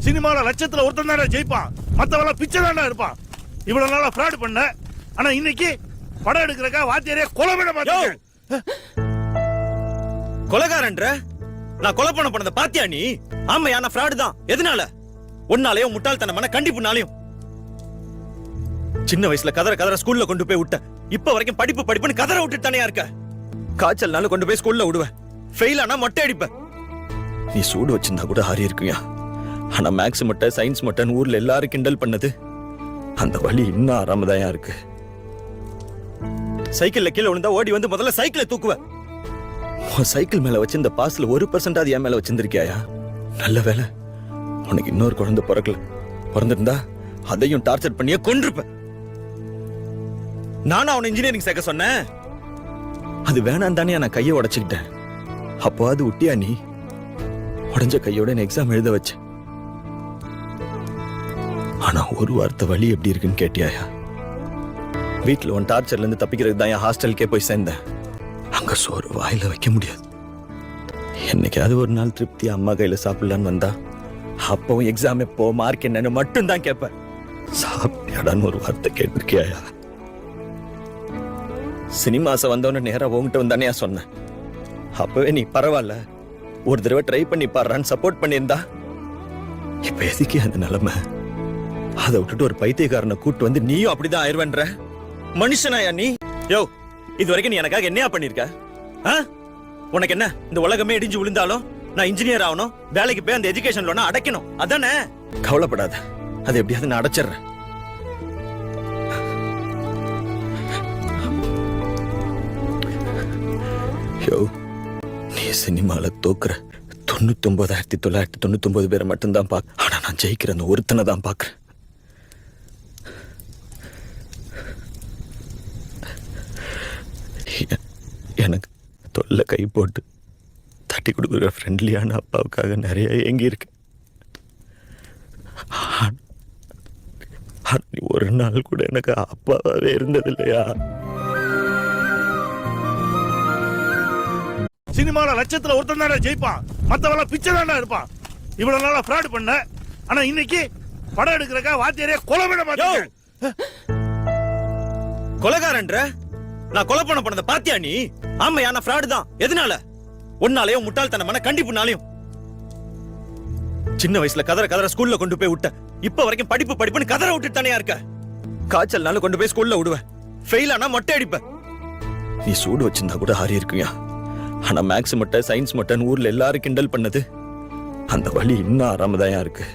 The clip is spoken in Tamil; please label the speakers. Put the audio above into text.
Speaker 1: சினிமால லட்சத்துல ஒருத்தன் தானே ஜெயிப்பான், மத்தவள பிச்சை தானே இருப்பான். இவ்வளவு நாளா ஃப்ராட் பண்ண, ஆனா இன்னைக்கு படம் எடுக்கிறக்கா வாத்தியாரே கொலை பண்ண மாட்டேன்.
Speaker 2: கொலைகாரன்ற நான் கொலை பண்ணத பாத்தியா நீ? ஆமையா நான் ஃப்ராட் தான். எதனால? ஒன்னாலயும் முட்டாள்தனமான கண்டிப்புனாலையும். சின்ன வயசுல கதற ஸ்கூல்ல கொண்டு போய் விட்ட. இப்ப வரைக்கும் படிப்புன்னு கதற விட்டுட்டு தானே இருக்க. காய்ச்சல்னால கொண்டு போய் ஸ்கூல்ல விடுவேன். ஃபெயில் ஆனா மொட்டை அடிப்ப. நீ சூடு வச்சிருந்தா கூட ஆறி இருக்குயா. ஆனா மேக்ஸ் மொட்டை சயின்ஸ் மொட்டைன்னு ஊர்ல எல்லாரும் கிண்டல் பண்ணது, அந்த வலி இன்னும் ஆறாமதாயா இருக்கு. சைக்கிள்ல கீழே விழுந்தா ஓடி வந்து முதல்ல சைக்கிளை தூக்குவ. சைக்கிள் மேல வச்சு இந்த பாஸ்ல 1% என் மேல வச்சிருந்திருக்கியா? நல்ல வேலை உனக்கு இன்னொரு குழந்தை பிறக்கல. பிறந்திருந்தா அதையும் டார்ச்சர் பண்ணியே கொன்றுப்ப. நானும் அவனை இன்ஜினியரிங் சேர்க்க சொன்னேன். அது வேணாம் தானே நான் கையை உடைச்சுக்கிட்டேன். அப்போ அது விட்டியா நீ? உடஞ்ச கையோட எக்ஸாம் எழுத வச்ச. ஆனா ஒரு வார்த்தை வலி எப்படி இருக்குன்னு கேட்டியாயா? வீட்டுல உன் டார்ச்சர்ல இருந்து தப்பிக்கிறதுக்கு தான் என் ஹாஸ்டலுக்கே போய் சேர்ந்தேன். அங்க சோறு வாயில வைக்க முடியாது. என்னைக்காவது ஒரு நாள் திருப்தி அம்மா கையில சாப்பிடலான்னு வந்தா அப்பவும் எக்ஸாம் எப்போ மார்க் என்னன்னு மட்டும் தான் கேட்பேன். சாப்பிட்டியாடான்னு ஒரு வார்த்தை கேட்டிருக்கியாயா? சினிமாச வந்தவன நேரா உங்ககிட்ட வந்தானே சொன்னேன். அப்பவே நீ பரவாயில்ல ஒரு தடவை ட்ரை பண்ணி பாடுறான்னு சப்போர்ட் பண்ணியிருந்தா இப்ப எதுக்கே அந்த நிலைமை? அதை விட்டுட்டு ஒரு பைத்தியக்காரனை கூட்டு வந்து நீயும் அப்படிதான் ஆயிடுவேன்ற மனுஷனாயா நீ? யோ, இது வரைக்கும் நீ எனக்காக என்னையா பண்ணிருக்க? உனக்கு என்ன, இந்த உலகமே இடிஞ்சு விழுந்தாலும் நான் இன்ஜினியர் ஆகணும், வேலைக்கு போய் அந்த எஜுகேஷன் லோனை அடைக்கணும், அதானே? கவலைப்படாத, அது எப்படியாவது நான் அடைச்சிடுறேன். யோ, நீ சினிமால தோக்குற 99,999 பேரை மட்டும்தான் பாக்க. ஆனா நான் ஜெயிக்கிற அந்த ஒருத்தனை தான் பாக்குறேன். எனக்கு தொல்லை கை போட்டு தட்டி கொடுக்குற ஃப்ரெண்ட்லியான அப்பாவுக்காக நிறைய ஏங்கி இருக்கு. ஒரு நாள் கூட எனக்கு அப்பாவே இருந்தது இல்லையா?
Speaker 1: சினிமால லட்சத்துல ஒருத்தன் தானே ஜெயிப்பான், மத்தவள பிச்சை தானே இருப்பான். இவ்வளவு நாளா ஃப்ராட் பண்ண, ஆனா இன்னைக்கு படம் எடுக்கிறக்கா வாத்தியாரே கொலை பண்ண மாட்டேன்.
Speaker 2: கொலைகாரன்ற நான் கொலை பண்ணத பாத்தியா நீ? ஆமையா நான் ஃப்ராட் தான். எதனால? ஒன்னாலயும் முட்டாள்தனமான கண்டிப்புனாலையும். சின்ன வயசுல கதற ஸ்கூல்ல கொண்டு போய் விட்ட. இப்ப வரைக்கும் படிப்புன்னு கதற விட்டுட்டு தானே இருக்க. காய்ச்சல்னால கொண்டு போய் ஸ்கூல்ல விடுவேன். ஃபெயில் ஆனா மொட்டை அடிப்ப. நீ சூடு வச்சிருந்தா கூட ஆறி இருக்குயா. ஆனா மேக்ஸ் மொட்டை சயின்ஸ் மொட்டைன்னு ஊர்ல எல்லாரும் கிண்டல் பண்ணது, அந்த வலி இன்னும் ஆறாமதாயா இருக்கு.